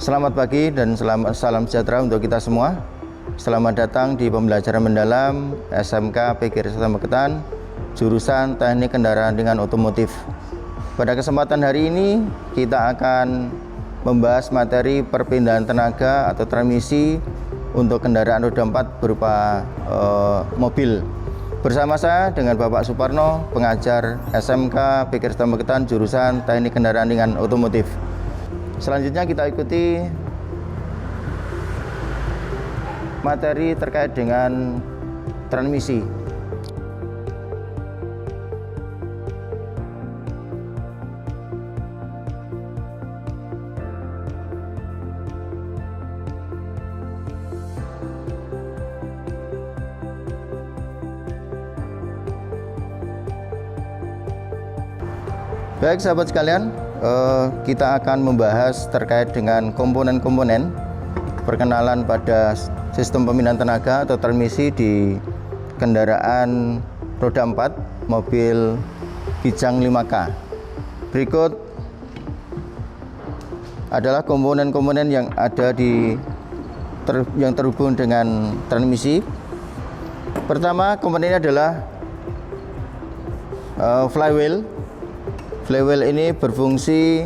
Selamat pagi dan salam sejahtera untuk kita semua. Selamat datang di pembelajaran mendalam SMK PGRI Kota Magetan, jurusan Teknik Kendaraan Ringan Otomotif. Pada kesempatan hari ini kita akan membahas materi perpindahan tenaga atau transmisi untuk kendaraan roda 4 berupa mobil. Bersama saya dengan Bapak Suparno, pengajar SMK PGRI Kota Magetan, jurusan Teknik Kendaraan Ringan Otomotif. Selanjutnya kita ikuti materi terkait dengan transmisi. Baik sahabat sekalian, kita akan membahas terkait dengan komponen-komponen perkenalan pada sistem pemindahan tenaga atau transmisi di kendaraan roda 4 mobil Kijang 5K. Berikut adalah komponen-komponen yang ada yang terhubung dengan transmisi. Pertama, komponennya adalah flywheel. Flywheel ini berfungsi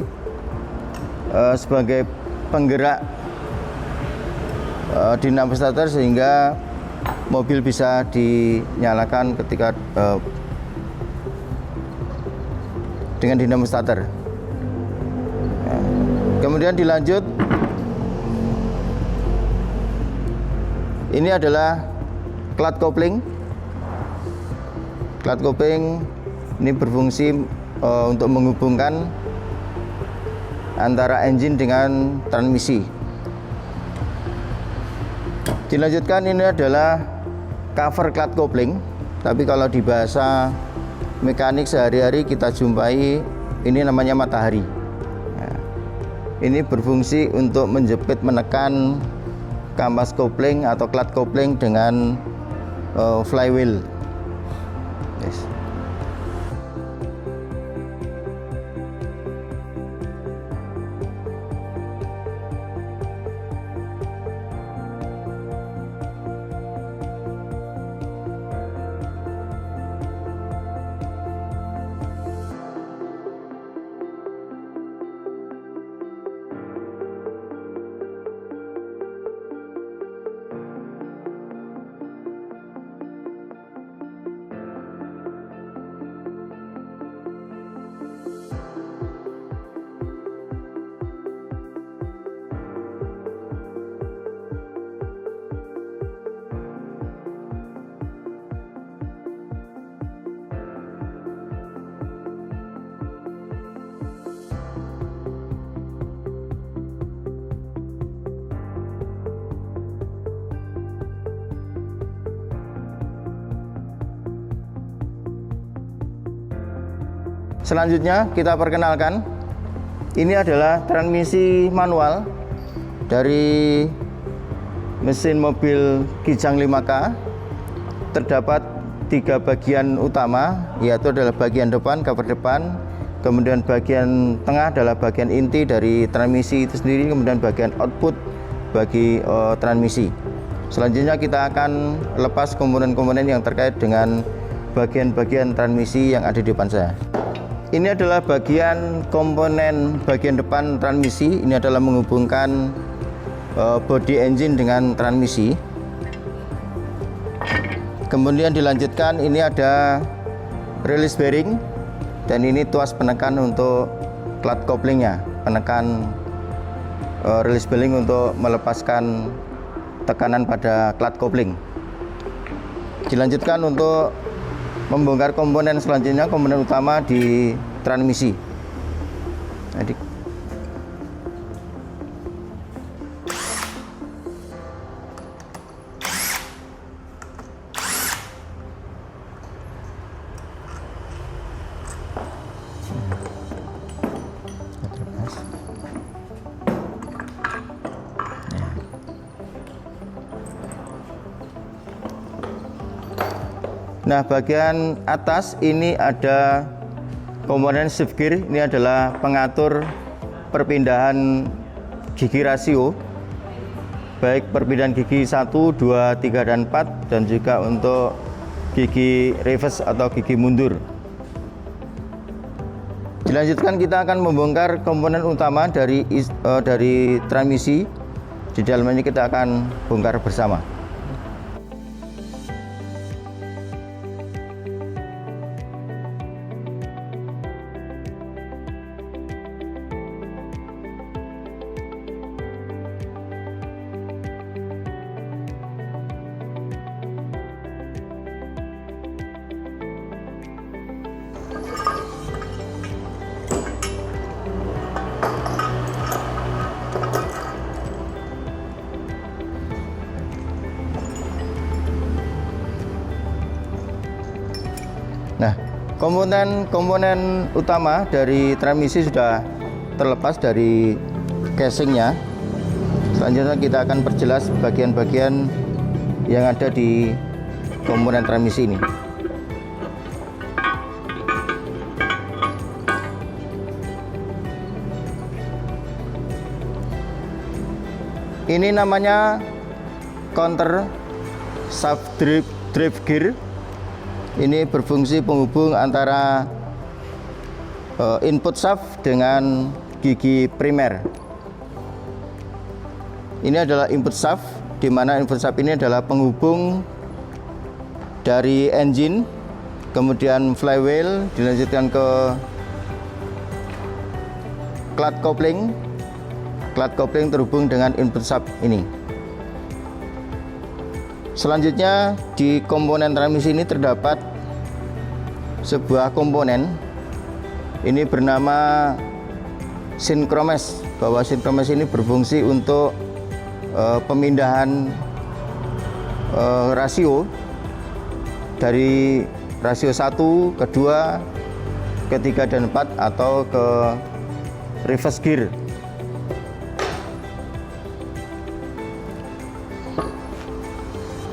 sebagai penggerak dinamo starter sehingga mobil bisa dinyalakan ketika dengan dinamo starter. Kemudian dilanjut, ini adalah clutch coupling. Clutch coupling ini berfungsi untuk menghubungkan antara engine dengan transmisi. Dilanjutkan, ini adalah cover clutch coupling, tapi kalau di bahasa mekanik sehari-hari kita jumpai ini namanya matahari. Nah, ini berfungsi untuk menjepit menekan kampas coupling atau clutch coupling dengan flywheel. Yes. Selanjutnya kita perkenalkan, ini adalah transmisi manual dari mesin mobil Kijang 5K. Terdapat 3 bagian utama, yaitu adalah bagian depan, cover depan, kemudian bagian tengah adalah bagian inti dari transmisi itu sendiri, kemudian bagian output bagi transmisi. Selanjutnya kita akan lepas komponen-komponen yang terkait dengan bagian-bagian transmisi yang ada di depan saya. Ini adalah bagian komponen bagian depan transmisi. Ini adalah menghubungkan body engine dengan transmisi. Kemudian dilanjutkan, ini ada release bearing, dan ini tuas penekan untuk clutch couplingnya, penekan release bearing untuk melepaskan tekanan pada clutch coupling. Dilanjutkan untuk membongkar komponen selanjutnya, komponen utama di transmisi. Jadi, nah, bagian atas ini ada komponen shift gear. Ini adalah pengatur perpindahan gigi rasio, baik perpindahan gigi 1, 2, 3, dan 4, dan juga untuk gigi reverse atau gigi mundur. Dilanjutkan kita akan membongkar komponen utama dari transmisi. Di dalam ini kita akan bongkar bersama. Nah, komponen utama dari transmisi sudah terlepas dari casingnya. Selanjutnya kita akan perjelas bagian-bagian yang ada di komponen transmisi ini. Ini namanya counter shaft drive gear. Ini berfungsi penghubung antara input shaft dengan gigi primer. Ini adalah input shaft, di mana input shaft ini adalah penghubung dari engine, kemudian flywheel, dilanjutkan ke clutch coupling. Clutch coupling terhubung dengan input shaft ini. Selanjutnya di komponen transmisi ini terdapat sebuah komponen, ini bernama synchromess. Bahwa synchromess ini berfungsi untuk pemindahan rasio dari rasio 1, ke 2, ke 3, dan 4 atau ke reverse gear.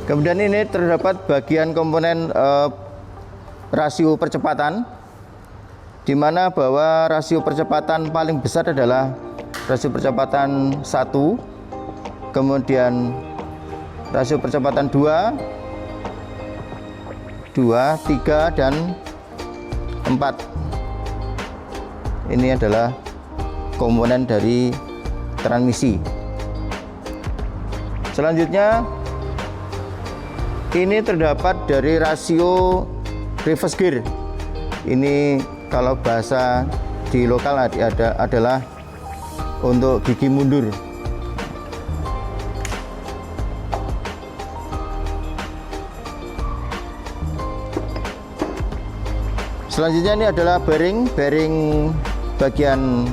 Kemudian ini terdapat bagian komponen rasio percepatan, di mana bahwa rasio percepatan paling besar adalah rasio percepatan 1, kemudian rasio percepatan 2, 3, dan 4. Ini adalah komponen dari transmisi. Selanjutnya ini terdapat dari rasio reverse gear. Ini kalau bahasa di lokal adalah untuk gigi mundur. Selanjutnya ini adalah bearing bagian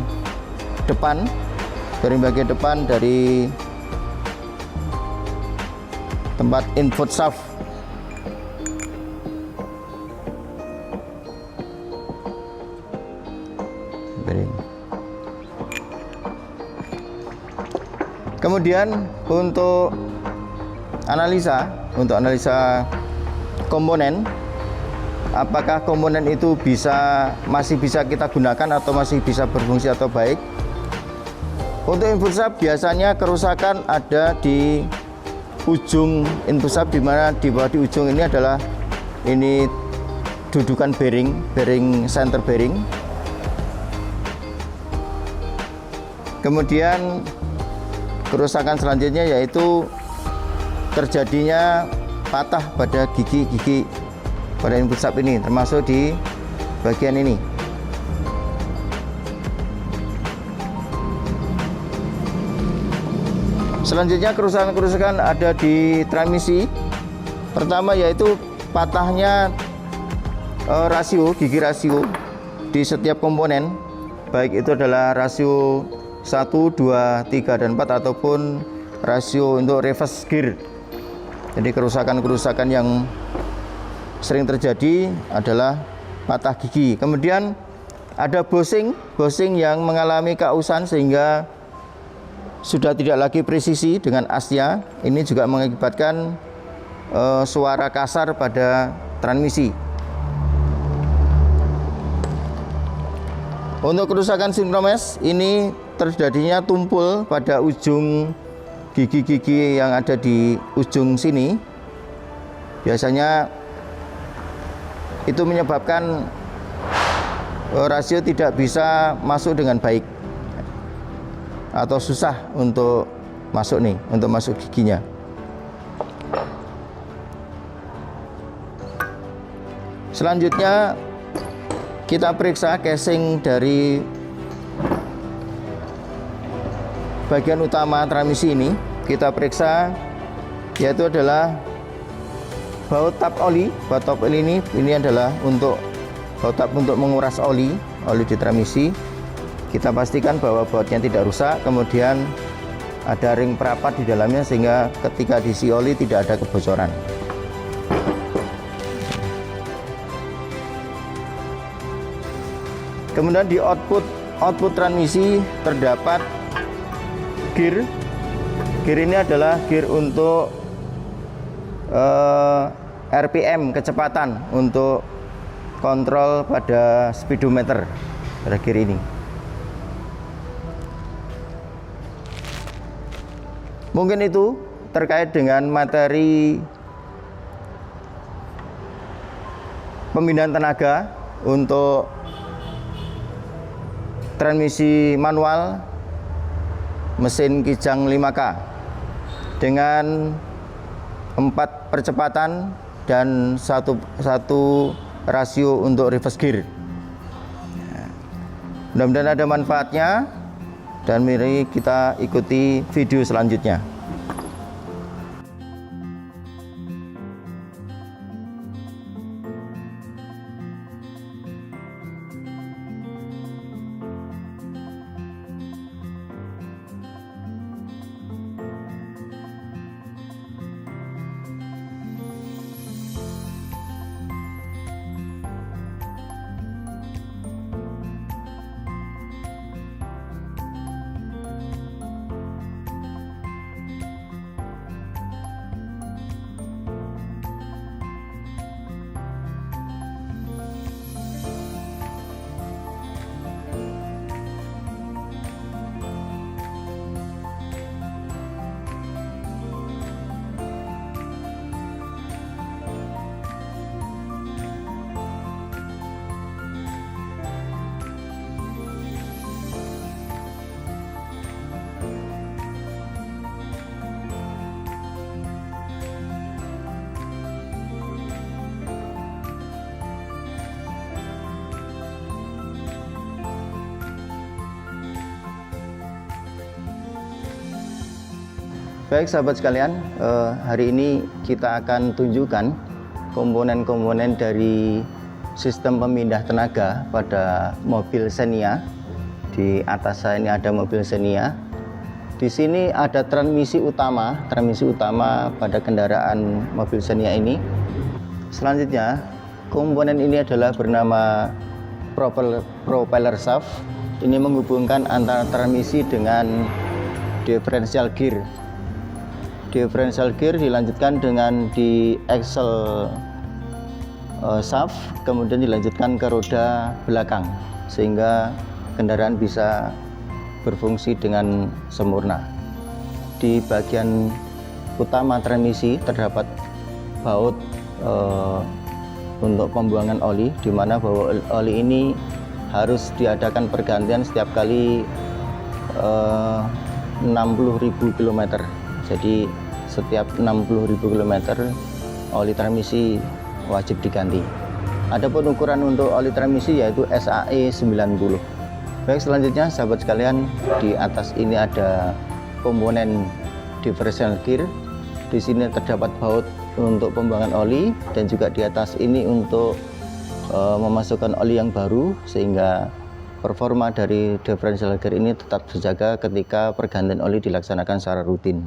depan, dari tempat input shaft. Kemudian untuk analisa komponen, apakah komponen itu masih bisa kita gunakan atau masih bisa berfungsi atau baik. Untuk input shaft biasanya kerusakan ada di ujung input shaft, di mana di bawah di ujung ini adalah dudukan bearing center bearing. Kemudian kerusakan selanjutnya yaitu terjadinya patah pada gigi pada input shaft ini, termasuk di bagian ini. Selanjutnya kerusakan ada di transmisi. Pertama yaitu patahnya gigi rasio di setiap komponen, baik itu adalah rasio 1, 2, 3, dan 4 ataupun rasio untuk reverse gear. Jadi kerusakan yang sering terjadi adalah patah gigi. Kemudian ada bushing yang mengalami kausan sehingga sudah tidak lagi presisi dengan asnya. Ini juga mengakibatkan suara kasar pada transmisi. Untuk kerusakan synchromess ini terjadinya tumpul pada ujung gigi-gigi yang ada di ujung sini, biasanya itu menyebabkan rasio tidak bisa masuk dengan baik atau susah untuk masuk giginya. Selanjutnya kita periksa casing dari bagian utama transmisi ini. Kita periksa, yaitu adalah baut tap oli. Baut tap oli ini adalah untuk baut tap untuk menguras oli di transmisi. Kita pastikan bahwa bautnya tidak rusak, kemudian ada ring perapat di dalamnya sehingga ketika diisi oli tidak ada kebocoran. Kemudian di output transmisi terdapat gear. Gear ini adalah gear untuk RPM, kecepatan, untuk kontrol pada speedometer pada gear ini. Mungkin itu terkait dengan materi pemindahan tenaga untuk transmisi manual mesin Kijang 5K dengan 4 percepatan dan satu rasio untuk reverse gear. Mudah-mudahan ada manfaatnya, dan mari kita ikuti video selanjutnya. Baik sahabat sekalian, hari ini kita akan tunjukkan komponen-komponen dari sistem pemindah tenaga pada mobil Xenia. Di atas saya ini ada mobil Xenia. Di sini ada transmisi utama pada kendaraan mobil Xenia ini. Selanjutnya, komponen ini adalah bernama propeller shaft. Ini menghubungkan antara transmisi dengan differential gear. Differential gear dilanjutkan dengan di axle shaft, kemudian dilanjutkan ke roda belakang sehingga kendaraan bisa berfungsi dengan sempurna. Di bagian utama transmisi terdapat baut untuk pembuangan oli, di mana baut oli ini harus diadakan pergantian setiap kali 60.000 km. Jadi setiap 60.000 km oli transmisi wajib diganti. Adapun ukuran untuk oli transmisi yaitu SAE 90. Baik, selanjutnya sahabat sekalian, di atas ini ada komponen differential gear. Di sini terdapat baut untuk pembuangan oli, dan juga di atas ini untuk memasukkan oli yang baru sehingga performa dari differential gear ini tetap terjaga ketika pergantian oli dilaksanakan secara rutin.